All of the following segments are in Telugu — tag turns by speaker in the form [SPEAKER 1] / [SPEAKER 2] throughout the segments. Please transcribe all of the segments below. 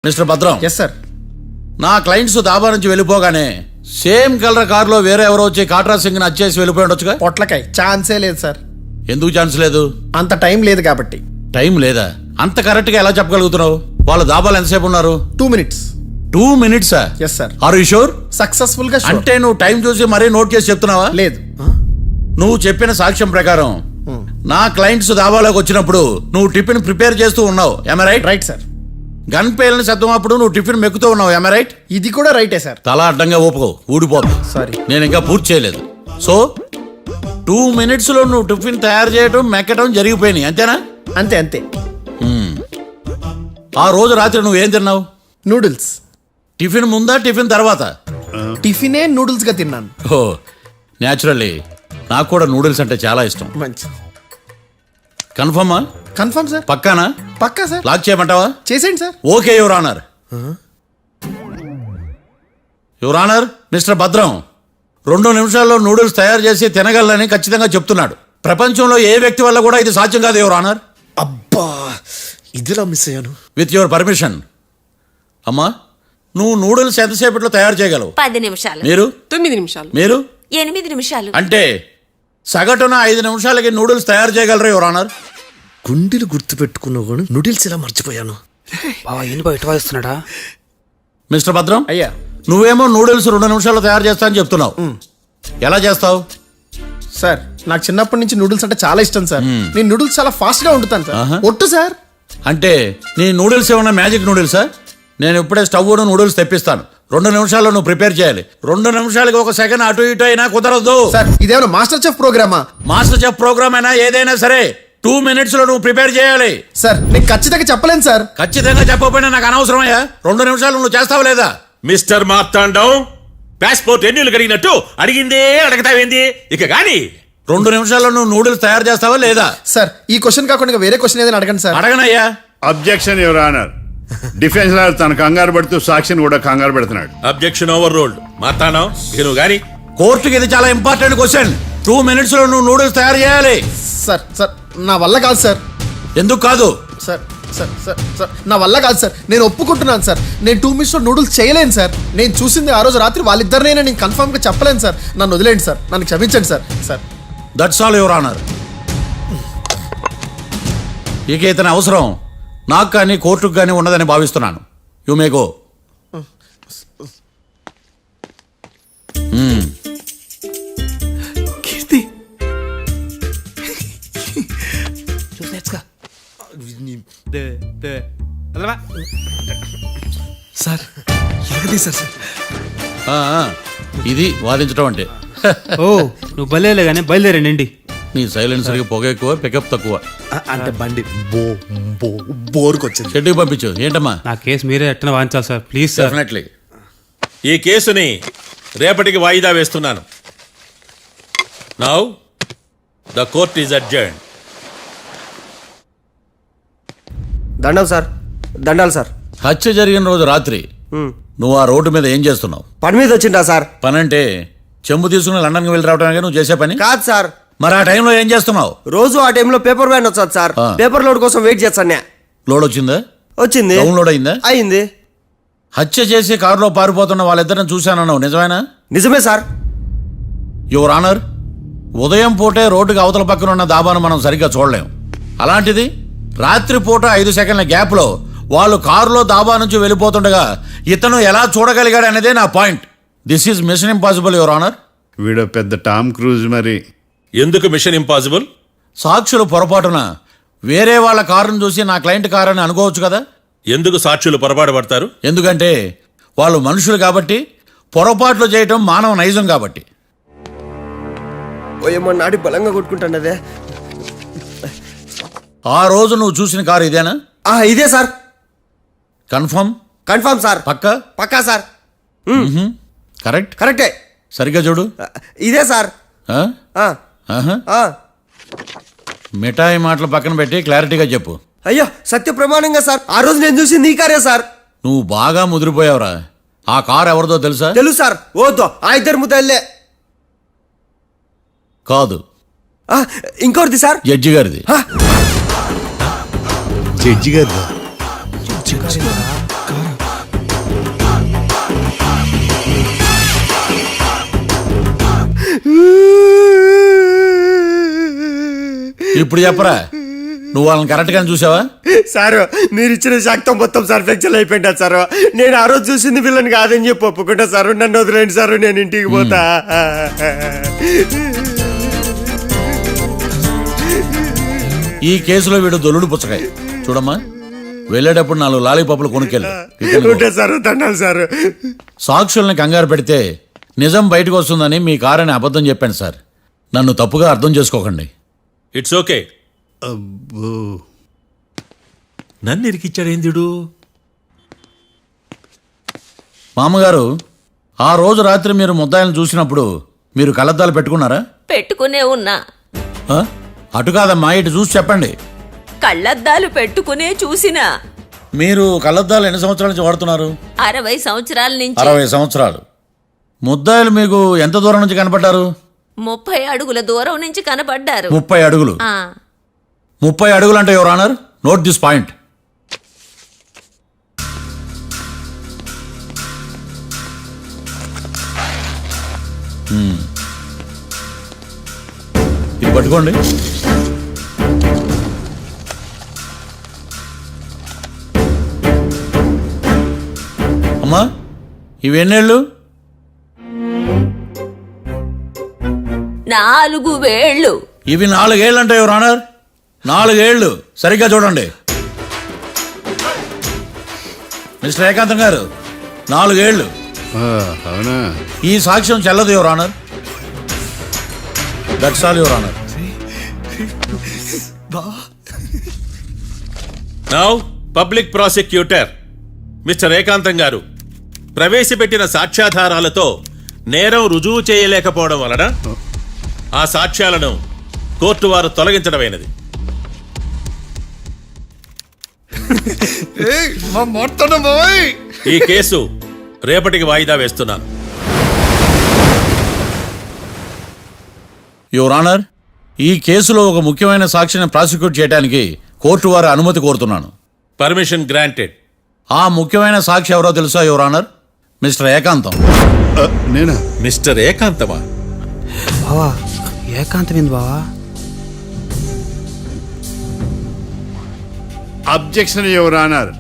[SPEAKER 1] మిస్టర్ భద్రం.
[SPEAKER 2] Yes sir.
[SPEAKER 1] నా క్లయింట్స్ దాబా నుంచి వెళ్ళిపోగానే సేమ్ కలర్ కారులో వేరే ఎవరో వచ్చి కాట్రా సింగ్ వచ్చేసి వెళ్ళిపోయి ఉండొచ్చుగా.
[SPEAKER 2] పొట్లకాయ ఛాన్సే లేదు సార్.
[SPEAKER 1] ఎందుకు ఛాన్స్ లేదు?
[SPEAKER 2] అంత టైం లేదు కాబట్టి.
[SPEAKER 1] టైం లేదా? అంత కరెక్ట్ గా ఎలా చెప్పగలుగుతున్నావు? వాళ్ళు దాబాలు ఎంతసేపు ఉన్నారు?
[SPEAKER 2] 2 minutes.
[SPEAKER 1] 2 minutes?
[SPEAKER 2] Yes sir.
[SPEAKER 1] Are you sure?
[SPEAKER 2] Successful గా.
[SPEAKER 1] అంటే నువ్వు టైం చూసి మరీ నోట్ చేసి చెప్తున్నావా?
[SPEAKER 2] లేదు.
[SPEAKER 1] నువ్వు చెప్పిన సాక్ష్యం ప్రకారం నా క్లయింట్స్ దాబాలోకి వచ్చినప్పుడు నువ్వు టిఫిన్ ప్రిపేర్ చేస్తూ ఉన్నావు. am I right?
[SPEAKER 2] Right sir.
[SPEAKER 1] Gun పేలిన శబ్దం అప్పుడు నువ్వు టిఫిన్ మెక్కుతూ ఉన్నావు. am I right?
[SPEAKER 2] ఇది కూడా రైటే సార్.
[SPEAKER 1] తల అడ్డంగా ఊపుకో, ఊడిపోదు.
[SPEAKER 2] సారీ.
[SPEAKER 1] నేను ఇంకా పూర్తి చేయలేదు. సో 2 minutes లో నువ్వు టిఫిన్ తయారు చేయడం మెక్కడం జరిగిపోయినాయి, అంతేనా?
[SPEAKER 2] అంతే అంతే.
[SPEAKER 1] ఆ రోజు రాత్రి నువ్వేం తిన్నావు?
[SPEAKER 2] నూడిల్స్.
[SPEAKER 1] టిఫిన్ ముందా టిఫిన్ తర్వాత?
[SPEAKER 2] టిఫినే నూడిల్స్ గా తిన్నాను.
[SPEAKER 1] ఓ న్యాచురల్లీ నాకు కూడా నూడిల్స్ అంటే చాలా ఇష్టం.
[SPEAKER 2] మంచి.
[SPEAKER 1] కన్ఫర్మా?
[SPEAKER 2] Confirm sir.
[SPEAKER 1] పక్కానా?
[SPEAKER 2] పక్కా సార్.
[SPEAKER 1] లాక్ చేయమంటావా?
[SPEAKER 2] చేసేయండి sir.
[SPEAKER 1] Okay your honour. Your honour, mister Bhadram 2 నిమిషాల్లో నూడిల్స్ తయారు చేసి తినగలని ఖచ్చితంగా చెప్తున్నాడు. ప్రపంచంలో ఏ వ్యక్తి వల్ల కూడా ఇది సాధ్యం కాదు యువర్ ఆనర్.
[SPEAKER 3] అబ్బా, ఇదిలా మిస్ అయ్యాను.
[SPEAKER 1] With your permission. అమ్మా, నువ్వు నూడిల్స్ ఎంతసేపట్లో తయారు చేయగలవు?
[SPEAKER 4] 10 నిమిషాలు.
[SPEAKER 1] మీరు?
[SPEAKER 5] 9 నిమిషాలు.
[SPEAKER 1] మీరు?
[SPEAKER 4] 8 నిమిషాలు.
[SPEAKER 1] అంటే సగటున 5 నిమిషాలకి నూడిల్స్ తయారు చేయగలరు యువర్ ఆనర్.
[SPEAKER 3] గుండెలు గుర్తు పెట్టుకున్నావు కానీ నూడిల్స్ ఇలా మర్చిపోయాను.
[SPEAKER 6] బావా ఏంటి బయట వాయిస్తున్నాడా?
[SPEAKER 1] మిస్టర్ భద్రం,
[SPEAKER 2] అయ్యా,
[SPEAKER 1] నువ్వేమో నూడిల్స్ 2 నిమిషాల్లో తయారు చేస్తా అని చెప్తున్నావు. ఎలా చేస్తావు?
[SPEAKER 2] సార్ నాకు చిన్నప్పటి నుంచి నూడిల్స్ అంటే చాలా ఇష్టం సార్. నేను నూడిల్స్ చాలా ఫాస్ట్ గా వండుతాను సార్. ఒట్టు సార్.
[SPEAKER 1] అంటే నీ నూడిల్స్ ఏమన్నా మ్యాజిక్ నూడిల్సా? నేను ఇప్పుడే స్టవ్ నూడిల్స్ తెప్పిస్తాను. 2 నిమిషాల్లో నువ్వు ప్రిపేర్ చేయాలి. 2 నిమిషాలకి 1 సెకండ్ అటు ఇటు అయినా కుదరదు
[SPEAKER 2] సార్. ఇదేమైనా మాస్టర్ చెఫ్ ప్రోగ్రామా?
[SPEAKER 1] మాస్టర్ చెఫ్ ప్రోగ్రామ్ అయినా ఏదైనా సరే 2 minutes లో నువ్వు ప్రిపేర్ చేయాలి.
[SPEAKER 2] సార్ నేను ఖచ్చితంగా చెప్పలేను సార్.
[SPEAKER 1] ఖచ్చితంగా చెప్పకపోయినా నాకు అనవసరమయ్యా. 2 నిమిషాలు నువ్వు చేస్తావు లేదా?
[SPEAKER 7] మిస్టర్ మార్తాండం, పాస్పోర్ట్ ఎన్నిళ్ళు అడిగినట్టు అడిగిందే అడగతావేంది? ఇక గాని
[SPEAKER 1] 2 నిమిషాల్లో నువ్వు నూడిల్స్ తయారు చేస్తావా లేదా?
[SPEAKER 2] సార్ ఈ క్వశ్చన్ కాకుండా ఇంకా వేరే క్వశ్చన్ ఏదైనా అడగండి సార్.
[SPEAKER 1] అడగనయ్యా.
[SPEAKER 8] Objection your honour. Defence lawyer తన కంగారు పడుతూ సాక్షిని కూడా కంగారు పెడుతున్నాడు.
[SPEAKER 7] Objection over ruled. మార్తాండం, ఇక నువ్వు గాని
[SPEAKER 1] కోర్టుకి ఇది చాలా ఇంపార్టెంట్ క్వశ్చన్. 2 minutes లో నువ్వు నూడిల్స్ తయారు చేయాలి.
[SPEAKER 2] సార్ సార్ నా వల్ల కాదు సార్.
[SPEAKER 1] ఎందుకు కాదు?
[SPEAKER 2] సార్ సార్ సార్ సార్ నా వల్ల కాదు సార్. నేను ఒప్పుకుంటున్నాను సార్. నేను 2 minutes లో నూడిల్స్ చేయలేను సార్. నేను చూసింది ఆ రోజు రాత్రి వాళ్ళిద్దరినైనా నేను కన్ఫర్మ్ గా చెప్పలేను సార్. నన్ను వదిలేండి సార్. నన్ను క్షమించండి sir. Sir
[SPEAKER 1] that's all your honour. ఇక ఇతని అవసరం నాకు కానీ కోర్టుకు కానీ ఉన్నదని భావిస్తున్నాను. You may go.
[SPEAKER 6] కీర్తి చూసేచ్చుగా సార్ ఎరగదీశారు సార్.
[SPEAKER 1] ఇది వాదించడం అంటే.
[SPEAKER 6] ఓ నువ్వు బయలుదేరలే కానీ బయలుదేరండి.
[SPEAKER 1] నీ సైలెన్సర్కి పొగ ఎక్కువ, పికప్ తక్కువ.
[SPEAKER 3] అంటే బండి బోర్కొచ్చింది.
[SPEAKER 1] షెడ్యూల్ పంపించు. ఏంటమ్మా?
[SPEAKER 6] నా కేసు మీరే ఎట్టన వాయించాలి సార్, ప్లీజ్ సార్.
[SPEAKER 1] డెఫినెట్లీ.
[SPEAKER 7] ఈ కేసుని రేపటికి వాయిదా వేస్తున్నాను. Now the court is adjourn.
[SPEAKER 9] దండాలు సార్. దండాలు సార్.
[SPEAKER 1] హత్య జరిగిన రోజు రాత్రి నువ్వు ఆ రోడ్డు మీద ఏం చేస్తున్నావు?
[SPEAKER 9] పని మీద వచ్చిందా సార్?
[SPEAKER 1] పని అంటే చెంబు తీసుకుని లండన్కి వెళ్ళి రావడానికి నువ్వు చేసే పని
[SPEAKER 9] కాదు సార్.
[SPEAKER 1] మరి ఆ టైంలో ఏం చేస్తున్నావు?
[SPEAKER 9] రోజు ఆ టైంలో పేపర్ వ్యాన్ వచ్చాది సార్. పేపర్ లోడ్ కోసం వెయిట్ చేస్తాను.
[SPEAKER 1] లోడ్ వచ్చిందా?
[SPEAKER 9] వచ్చింది.
[SPEAKER 1] డౌన్లోడ్ అయిందా?
[SPEAKER 9] అయింది.
[SPEAKER 1] హత్య చేసి కారులో పారిపోతున్న వాళ్ళిద్దరిని చూశానన్నావు, నిజమేనా?
[SPEAKER 9] నిజమే సార్.
[SPEAKER 1] యువర్ ఆనర్, ఉదయం పూటే రోడ్డుకి అవతల పక్కన ఉన్న దాబాను మనం సరిగ్గా చూడలేం. అలాంటిది రాత్రి పూట 5 సెకండ్ల గ్యాప్లో వాళ్ళు కారులో దాబా నుంచి వెళ్ళిపోతుండగా ఇతను ఎలా చూడగలిగాడు అనేదే నా point. This is mission impossible your honour.
[SPEAKER 8] వీడు పెద్ద టామ్ క్రూజ్ మరి.
[SPEAKER 7] ఎందుకు మిషన్ ఇంపాసిబుల్?
[SPEAKER 1] సాక్షులు పొరపాటున వేరే వాళ్ళ కారును చూసి నా క్లయింట్ కారు అని అనుకోవచ్చు కదా.
[SPEAKER 7] ఎందుకు సాక్షులు పొరపాటు పడతారు?
[SPEAKER 1] ఎందుకంటే వాళ్ళు మనుషులు కాబట్టి, పొరపాట్లు చేయటం మానవ నైజం కాబట్టి.
[SPEAKER 9] ఏమో నాడి బలంగా కొట్టుకుంటానదే.
[SPEAKER 1] ఆ రోజు నువ్వు చూసిన కారు ఇదేనా?
[SPEAKER 9] ఇదే సార్.
[SPEAKER 1] కన్ఫర్మ్?
[SPEAKER 9] Confirm sir.
[SPEAKER 1] పక్కా?
[SPEAKER 9] పక్కా సార్.
[SPEAKER 1] కరెక్ట్?
[SPEAKER 9] కరెక్టే.
[SPEAKER 1] సరిగ్గా చూడు.
[SPEAKER 9] ఇదే సార్.
[SPEAKER 1] మిఠాయి మాటలు పక్కన పెట్టి క్లారిటీగా చెప్పు.
[SPEAKER 9] అయ్యో సత్య ప్రమాణంగా సార్, ఆ రోజు నేను చూసి నీ కారే సార్.
[SPEAKER 1] నువ్వు బాగా ముదిరిపోయావురా. ఆ కారు ఎవరిదో తెలుసా?
[SPEAKER 9] తెలుసు సార్. ఓతో ఆ ఇద్దరు ముద్దల్లే.
[SPEAKER 1] కాదు,
[SPEAKER 9] ఇంకోటిది సార్.
[SPEAKER 1] జడ్జి గారిది.
[SPEAKER 3] జడ్జి గారు
[SPEAKER 1] ఇప్పుడు చెప్పరా నువ్వు వాళ్ళని కరెక్ట్ గానే చూసావా?
[SPEAKER 9] సార్ మీరు ఇచ్చిన శాక్తం మొత్తం సార్ ఫ్లెక్చర్ అయిపోయింటా సార్. నేను ఆ రోజు చూసింది వీళ్ళని కాదని చెప్పి ఒప్పుకుంటా సార్. నన్ను వదిలేండి సార్, నేను ఇంటికి పోతా.
[SPEAKER 1] ఈ కేసులో వీడు దొల్లుడు పుచ్చకాయ. చూడమ్మా, వెళ్ళేటప్పుడు 4 లాలీపాపులు కొనుక్కెళ్ళు.
[SPEAKER 9] ఉంటా సార్, దండాలి సార్.
[SPEAKER 1] సాక్షుల్ని కంగారు పెడితే నిజం బయటకు వస్తుందని మీ కారని అబద్ధం చెప్పాను సార్. నన్ను తప్పుగా అర్థం చేసుకోకండి.
[SPEAKER 7] It's okay.
[SPEAKER 8] అబ్బో,
[SPEAKER 7] నన్ను ఇరికిచ్చాడేందుడు?
[SPEAKER 1] మామగారు, ఆ రోజు రాత్రి మీరు ముద్దాయిలను చూసినప్పుడు మీరు కళ్ళద్దాలు పెట్టుకున్నారా?
[SPEAKER 4] పెట్టుకునే ఉన్నా.
[SPEAKER 1] ఆ? అటు కాదమ్మా, ఇటు చూసి చెప్పండి.
[SPEAKER 4] కళ్ళద్దాలు పెట్టుకునే చూసినా.
[SPEAKER 1] మీరు కళ్ళద్దాలు ఎన్ని సంవత్సరాల నుంచి వాడుతున్నారు?
[SPEAKER 4] 60 సంవత్సరాల నుంచి.
[SPEAKER 1] 60 సంవత్సరాలు. ముద్దాయిలు మీకు ఎంత దూరం నుంచి కనపడ్డారు?
[SPEAKER 4] 30 అడుగుల దూరం నుంచి కనపడ్డారు.
[SPEAKER 1] 30 అడుగులు. 30 అడుగులు అంటే your honour, note this point. ఇది పట్టుకోండి. అమ్మా, ఇవి ఎన్నేళ్ళు?
[SPEAKER 4] 4 వేళ్ళు.
[SPEAKER 1] ఇవి 4 ఏళ్ళు అంటే యువర్ ఆనర్, 4 ఏళ్ళు. సరిగ్గా చూడండి మిస్టర్ ఏకాంతం గారు, 4 ఏళ్ళు.
[SPEAKER 8] అవునా?
[SPEAKER 1] ఈ సాక్ష్యం చెల్లదు your honour. That's all your honour.
[SPEAKER 7] Now public prosecutor mister ఏకాంతం గారు ప్రవేశపెట్టిన సాక్ష్యాధారాలతో నేరం రుజువు చేయలేకపోవడం వలన ఆ సాక్ష్యాలను కోర్టు వారు తొలగించడమైనది. ఈ కేసు రేపటికి వాయిదా వేస్తున్నాను.
[SPEAKER 1] యువర్ ఆనర్, ఈ కేసులో ఒక ముఖ్యమైన సాక్షిని ప్రాసిక్యూట్ చేయడానికి కోర్టు వారి అనుమతి కోరుతున్నాను.
[SPEAKER 7] Permission granted.
[SPEAKER 1] ఆ ముఖ్యమైన సాక్షి ఎవరో తెలుసా యువర్ ఆనర్? మిస్టర్ ఏకాంతం.
[SPEAKER 8] నేనా?
[SPEAKER 7] మిస్టర్ ఏకాంతమా?
[SPEAKER 6] బావా ఏకాంతమైంది బావా.
[SPEAKER 8] Objection your honour.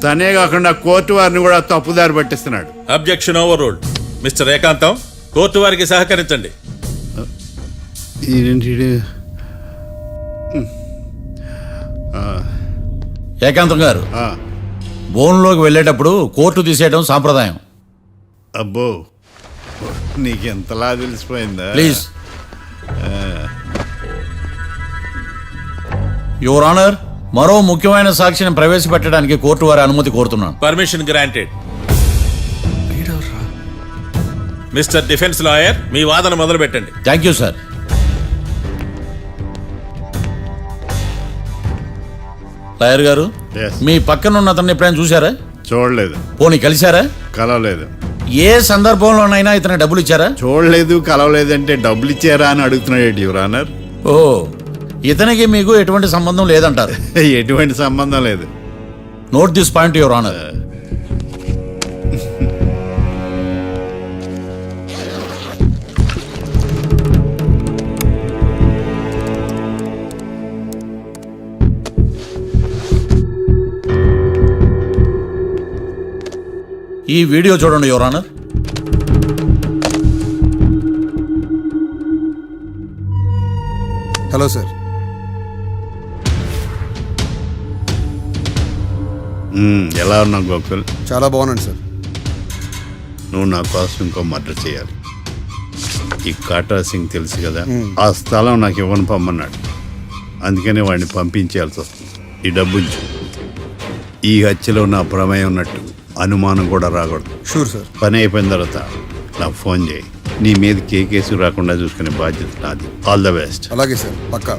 [SPEAKER 8] తనే కాకుండా కోర్టు వారిని కూడా తప్పుదారి పట్టిస్తున్నాడు.
[SPEAKER 7] Objection overruled. Mister Ekantham, court వారికి సహకరించండి.
[SPEAKER 1] ఏకాంతం గారు, బోన్లోకి వెళ్ళేటప్పుడు కోర్టు తీసేయడం సాంప్రదాయం.
[SPEAKER 8] అబ్బో, నీకెంతలా తెలిసిపోయిందా?
[SPEAKER 1] ప్లీజ్. యువర్ ఆనర్, మరో ముఖ్యమైన సాక్షిని ప్రవేశపెట్టడానికి కోర్టు వారి అనుమతి కోరుతున్నాను.
[SPEAKER 7] Permission granted. Mister defence lawyer, మీ వాదన మొదలు పెట్టండి.
[SPEAKER 1] Thank you sir. లాయర్ గారు,
[SPEAKER 8] Yes.
[SPEAKER 1] మీ పక్కన ఉన్న అతన్ని ఎప్పుడైనా చూసారా?
[SPEAKER 8] చూడలేదు.
[SPEAKER 1] పోనీ కలిశారా?
[SPEAKER 8] కలవలేదు.
[SPEAKER 1] ఏ సందర్భంలోనైనా ఇతను డబ్బులు ఇచ్చారా?
[SPEAKER 8] చూడలేదు, కలవలేదంటే డబ్బులు ఇచ్చారా అని అడుగుతున్నాడు యువర్ ఆనర్.
[SPEAKER 1] ఓ, ఇతనికి మీకు ఎటువంటి సంబంధం లేదంటారు.
[SPEAKER 8] ఎటువంటి సంబంధం లేదు.
[SPEAKER 1] Note this point your honour. ఈ వీడియో చూడండి యువర్ ఆనర్.
[SPEAKER 5] Hello sir.
[SPEAKER 8] ఎలా ఉన్నావు గోకుల్?
[SPEAKER 5] చాలా బాగున్నాను సార్.
[SPEAKER 8] నువ్వు నా కోసం ఇంకో మర్డర్ చేయాలి. ఈ కాటా సింగ్ తెలుసు కదా, ఆ స్థలం నాకు ఇవ్వను పమ్మన్నాడు. అందుకనే వాడిని పంపించాల్సి వస్తుంది. ఈ డబ్బు ఉంచు. ఈ హత్యలో నా ప్రమేయం ఉన్నట్టు అనుమానం కూడా రాకూడదు.
[SPEAKER 5] Sure sir.
[SPEAKER 8] పని అయిపోయిన తర్వాత నాకు ఫోన్ చేయి. నీ మీద కేసు రాకుండా చూసుకునే బాధ్యత నాది. All the best.
[SPEAKER 5] అలాగే సార్, పక్కా.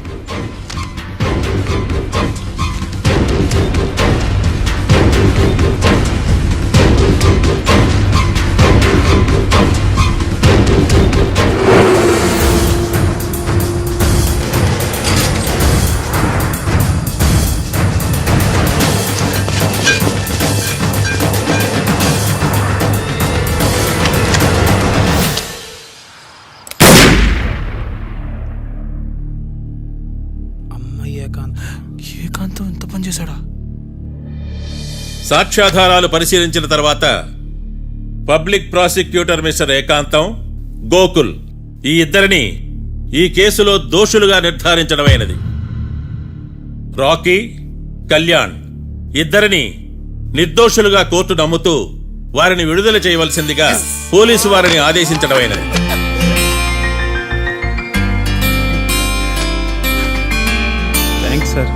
[SPEAKER 7] సాక్ష్యాధారాలు పరిశీలించిన తర్వాత పబ్లిక్ ప్రాసిక్యూటర్ మిస్టర్ ఏకాంతం, గోకుల్ ఈ ఇద్దరిని ఈ కేసులో దోషులుగా నిర్ధారించడమైనది. రాకీ, కళ్యాణ్ ఇద్దరిని నిర్దోషులుగా కోర్టు నమ్ముతూ వారిని విడుదల చేయవలసిందిగా పోలీసు వారిని ఆదేశించడమైనది.
[SPEAKER 6] Thanks sir.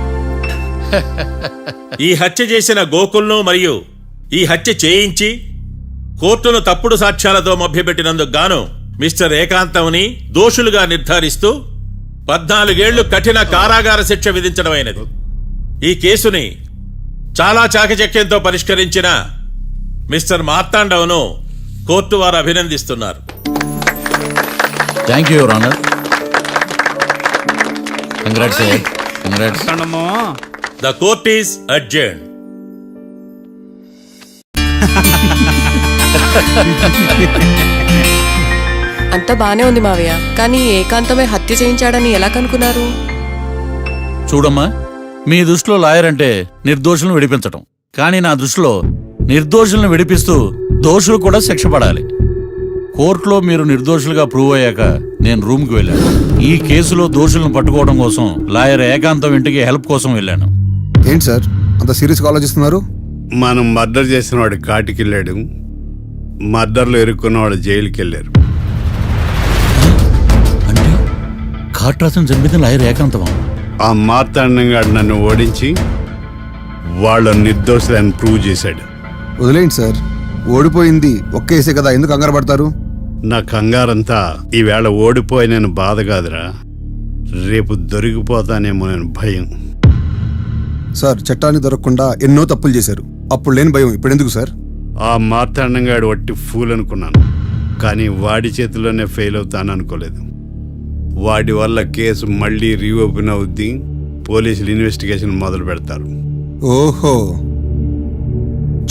[SPEAKER 7] ఈ హత్య చేసిన గోకుల్ను మరియు ఈ హత్య చేయించి కోర్టును తప్పుడు సాక్ష్యాలతో మభ్యపెట్టినందుకు గాను మిస్టర్ ఏకాంతంని దోషులుగా నిర్ధారిస్తూ 14 ఏళ్లు కఠిన కారాగార శిక్ష విధించడమైనది. ఈ కేసుని చాలా చాకచక్యంతో పరిష్కరించిన మిస్టర్ మార్తాండవను కోర్టు వారు అభినందిస్తున్నారు.
[SPEAKER 1] Thank you your honour. Congrats congrats.
[SPEAKER 7] The court is adjourned.
[SPEAKER 5] అంతా బానే ఉంది మావయ్య, కానీ ఏకాంతమే హత్య చేయించాడని ఎలా కనుక్కున్నారు?
[SPEAKER 1] చూడమ్మా, మీ దృష్టిలో లాయర్ అంటే నిర్దోషులను విడిపించటం, కానీ నా దృష్టిలో నిర్దోషులను విడిపిస్తూ దోషులు కూడా శిక్ష పడాలి. కోర్టులో మీరు నిర్దోషులుగా ప్రూవ్ అయ్యాక నేను రూమ్కి వెళ్ళాను. ఈ కేసులో దోషులను పట్టుకోవడం కోసం లాయర్ ఏకాంతం ఇంటికి హెల్ప్ కోసం వెళ్ళాను.
[SPEAKER 10] ఏంటి సార్ అంత సీరియస్గా ఆలోచిస్తున్నారు?
[SPEAKER 8] మనం మర్డర్ చేసిన వాడు కాటికి వెళ్ళాడు, మర్డర్లో ఇరుక్కున్న వాడు జైలుకి వెళ్ళారు.
[SPEAKER 1] అంటే కాట్రాసం చంపిన లాయర్ ఏకాంతమా?
[SPEAKER 8] ఆ మార్తాండంగాడు నన్ను ఓడించి వాళ్ళ నిర్దోషులని ప్రూవ్ చేశాడు.
[SPEAKER 10] వదిలేండి సార్, ఓడిపోయింది ఒక్కేసే కదా, ఎందుకు కంగారు పడతారు?
[SPEAKER 8] నా కంగారంతా ఈవేళ ఓడిపోయి నేను బాధ కాదురా, రేపు దొరికిపోతానేమో నేను భయం.
[SPEAKER 10] సార్ చట్టాన్ని దొరకకుండా ఎన్నో తప్పులు చేశారు, అప్పుడు లేని భయం ఇప్పుడు ఎందుకు సార్?
[SPEAKER 8] ఆ మార్తాండంగాడు వట్టి ఫూల్ అనుకున్నాను, కానీ వాడి చేతిలోనే ఫెయిల్ అవుతాను అనుకోలేదు. వాడి వల్ల కేసు మళ్ళీ రీఓపెన్ అవుద్ది, పోలీసులు ఇన్వెస్టిగేషన్ మొదలు పెడతారు.
[SPEAKER 10] ఓహో,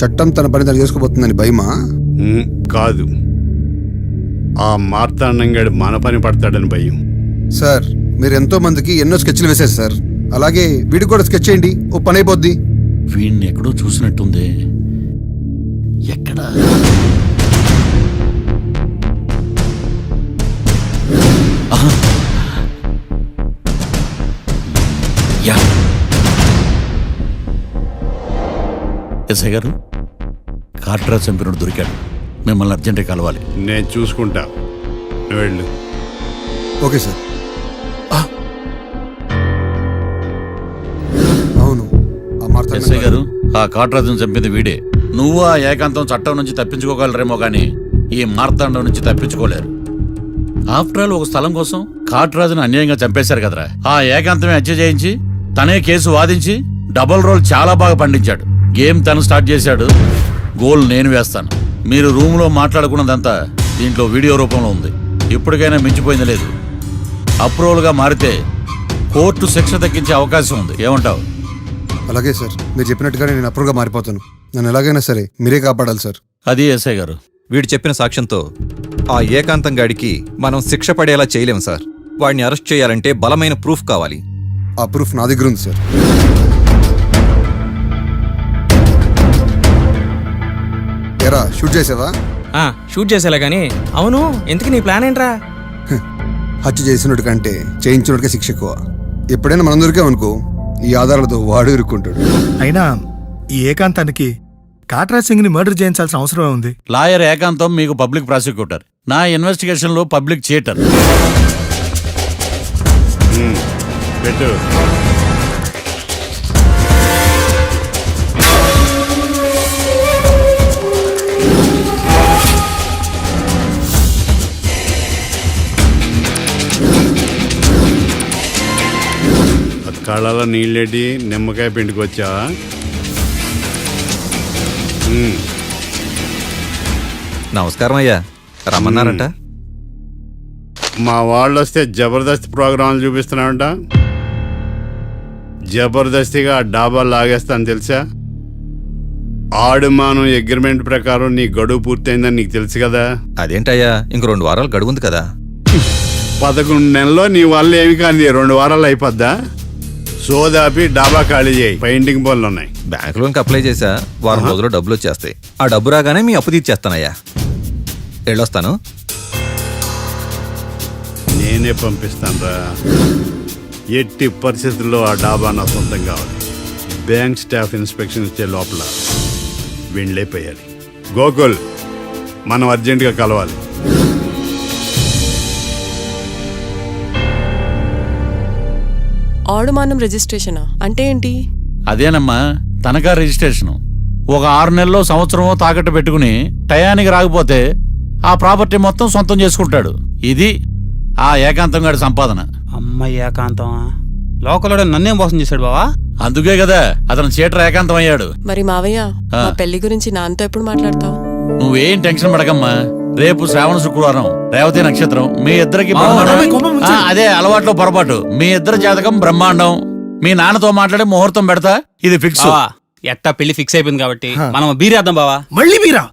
[SPEAKER 10] చట్టం తన పని తను చేసుకోబోతుందని భయమా?
[SPEAKER 8] కాదు, ఆ మార్తాండంగాడు మన పని పడతాడని భయం.
[SPEAKER 10] సార్ మీరు ఎంతో మందికి ఎన్నో స్కెచ్లు వేశారు సార్, అలాగే వీడికి కూడా స్కెచ్ చేయండి, ఓ పని అయిపోద్ది.
[SPEAKER 1] వీడిని ఎక్కడో చూసినట్టుంది. ఎక్కడ? ఆహా. యా. ఎస్ఐ గారు, కాట్రా చంపినోడు దొరికాడు, మిమ్మల్ని అర్జెంటే కలవాలి.
[SPEAKER 8] నేను చూసుకుంటా, నువ్వు వెళ్ళు.
[SPEAKER 10] Okay sir. అవును, ఆ
[SPEAKER 1] ఎస్ఐ గారు, ఆ కాట్రాజును చంపింది వీడే. నువ్వు ఆ ఏకాంతం చట్టం నుంచి తప్పించుకోగలరేమో కానీ ఈ మార్తాండం నుంచి తప్పించుకోలేరు. ఆఫ్టర్ ఆల్ ఒక స్థలం కోసం కాట్రాజును అన్యాయంగా చంపేశారు కదరా. ఆ ఏకాంతమే హత్య చేయించి తనే కేసు వాదించి డబుల్ రోల్ చాలా బాగా పండించాడు. గేమ్ తను స్టార్ట్ చేశాడు, గోల్ నేను వేస్తాను. మీరు రూమ్లో మాట్లాడుకున్నదంతా దీంట్లో వీడియో రూపంలో ఉంది. ఇప్పటికైనా మించిపోయింది లేదు. అప్రూవల్గా మారితే కోర్టు శిక్ష తగ్గించే అవకాశం ఉంది. ఏమంటావు?
[SPEAKER 10] అలాగే సార్, మీరు చెప్పినట్టుగానే నేను అప్రూవ్గా మారిపోతాను. నన్ను ఎలాగైనా సరే మీరే కాపాడాలి సార్.
[SPEAKER 1] అది ఎస్ఐ గారు.
[SPEAKER 11] వీడు చెప్పిన సాక్ష్యంతో ఆ ఏకాంతం గాడికి మనం శిక్ష పడేలా చేయలేం సార్. వాడిని అరెస్ట్ చేయాలంటే బలమైన ప్రూఫ్ కావాలి.
[SPEAKER 10] ఆ ప్రూఫ్ నా దగ్గర ఉంది సార్. ఎరా షూట్ చేసావా?
[SPEAKER 6] షూట్ చేసేలా కానీ. అవును, ఎందుకు నీ ప్లాన్ ఏంట్రా?
[SPEAKER 10] హత్య చేసినట్టు కంటే చేయించినట్టుగా శిక్ష ఎక్కువ. ఎప్పుడైనా మనం దొరికామనుకో, ఈ ఆధారాలతో వాడు ఇరుక్కుంటాడు.
[SPEAKER 12] అయినా ఈ ఏకాంతానికి కాట్రా సింగ్ ని మర్డర్ చేయించాల్సిన అవసరమే ఉంది.
[SPEAKER 1] లాయర్ ఏకాంతం మీకు పబ్లిక్ ప్రాసిక్యూటర్, నా ఇన్వెస్టిగేషన్ లో పబ్లిక్ చీటర్.
[SPEAKER 8] పెట్టు. కళ్ళలో నీళ్ళేటి నిమ్మకాయ పిండికి వచ్చావా?
[SPEAKER 11] నమస్కారం అయ్యా, రమ్మన్నారంట.
[SPEAKER 8] మా వాళ్ళు వస్తే జబర్దస్త్ ప్రోగ్రాంలు చూపిస్తున్నామంట. జబర్దస్తిగా డాబా లాగేస్తాను తెలుసా? ఆడుమానం అగ్రిమెంట్ ప్రకారం నీ గడువు పూర్తయిందని నీకు తెలుసు కదా.
[SPEAKER 11] అదేంటయ్యా, ఇంక 2 వారాలు గడువు ఉంది కదా.
[SPEAKER 8] 11 నెలల్లో నీ వల్ల ఏమి కానీ 2 వారాలు అయిపోద్దా? సోదాపి డాబా ఖాళీ చేయి, పెయింటింగ్ పనులు ఉన్నాయి.
[SPEAKER 11] బ్యాంక్ లోన్కి అప్లై చేశా, వారం రోజుల్లో డబ్బులు వచ్చేస్తాయి. ఆ డబ్బు రాగానే మీ అప్పు తీర్చేస్తానయ్యా. వెళ్ళొస్తాను.
[SPEAKER 8] నేనే పంపిస్తాను రా. ఎట్టి పరిస్థితుల్లో ఆ డాబా నా సొంతం కావాలి. బ్యాంక్ స్టాఫ్ ఇన్స్పెక్షన్ ఇచ్చే లోపల వెళ్ళైపోయాలి. గోకుల్, మనం అర్జెంటుగా కలవాలి.
[SPEAKER 5] ఆడుమానం రిజిస్ట్రేషనా అంటే ఏంటి?
[SPEAKER 1] అదేనమ్మా తనఖా రిజిస్ట్రేషన్. ఒక 6 నెలల్లో సంవత్సరమో తాకట్టు పెట్టుకుని టయానికి రాకపోతే ఆ ప్రాపర్టీ మొత్తం సొంతం చేసుకుంటాడు. ఇది ఆ ఏకాంతం గారి సంపాదన.
[SPEAKER 6] అమ్మ ఏకాంతం లోకల్లో నన్నేం మోసం చేశాడు బావా?
[SPEAKER 1] అందుకే కదా అతను చీటర్ ఏకాంతం అయ్యాడు.
[SPEAKER 5] మరి మావయ్య
[SPEAKER 1] ఆ.
[SPEAKER 5] మా పెళ్లి గురించి నాన్నతో ఎప్పుడు మాట్లాడతావు?
[SPEAKER 1] నువ్వేం టెన్షన్ పడకమ్మా. రేపు శ్రావణ శుక్రవారం, రేవతి నక్షత్రం. మీ ఇద్దరికి అదే అలవాట్లో పొరపాటు. మీ ఇద్దరి జాతకం బ్రహ్మాండం. మీ నాన్నతో మాట్లాడి ముహూర్తం పెడతా. ఇది ఫిక్స్.
[SPEAKER 6] ఎట్టా పెళ్లి ఫిక్స్ అయిపోయింది కాబట్టి మనం బీరేద్దాం బావా.
[SPEAKER 12] మళ్ళీ మీరా?